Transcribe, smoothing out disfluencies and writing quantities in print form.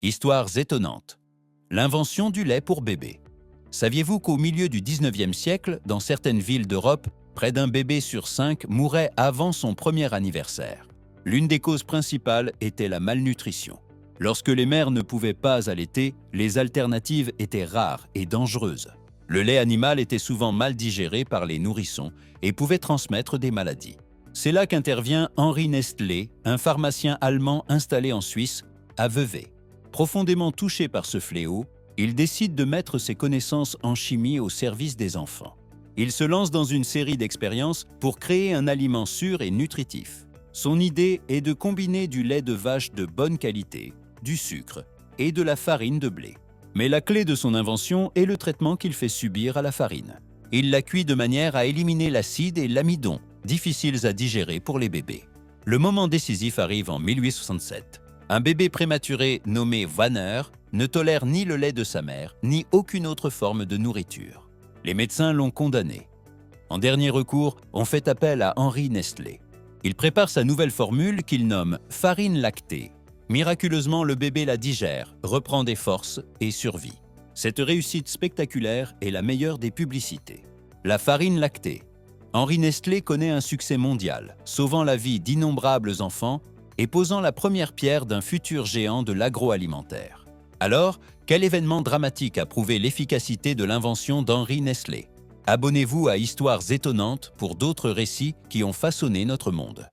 Histoires étonnantes. L'invention du lait pour bébé. Saviez-vous qu'au milieu du 19e siècle, dans certaines villes d'Europe, près d'un bébé sur 5 mourait avant son premier anniversaire? L'une des causes principales était la malnutrition. Lorsque les mères ne pouvaient pas allaiter, les alternatives étaient rares et dangereuses. Le lait animal était souvent mal digéré par les nourrissons et pouvait transmettre des maladies. C'est là qu'intervient Henri Nestlé, un pharmacien allemand installé en Suisse, à Vevey. Profondément touché par ce fléau, il décide de mettre ses connaissances en chimie au service des enfants. Il se lance dans une série d'expériences pour créer un aliment sûr et nutritif. Son idée est de combiner du lait de vache de bonne qualité, du sucre et de la farine de blé. Mais la clé de son invention est le traitement qu'il fait subir à la farine. Il la cuit de manière à éliminer l'acide et l'amidon, difficiles à digérer pour les bébés. Le moment décisif arrive en 1867. Un bébé prématuré nommé Wanner ne tolère ni le lait de sa mère, ni aucune autre forme de nourriture. Les médecins l'ont condamné. En dernier recours, on fait appel à Henri Nestlé. Il prépare sa nouvelle formule qu'il nomme farine lactée. Miraculeusement, le bébé la digère, reprend des forces et survit. Cette réussite spectaculaire est la meilleure des publicités. La farine lactée. Henri Nestlé connaît un succès mondial, sauvant la vie d'innombrables enfants et posant la première pierre d'un futur géant de l'agroalimentaire. Alors, quel événement dramatique a prouvé l'efficacité de l'invention d'Henri Nestlé? Abonnez-vous à Histoires étonnantes pour d'autres récits qui ont façonné notre monde.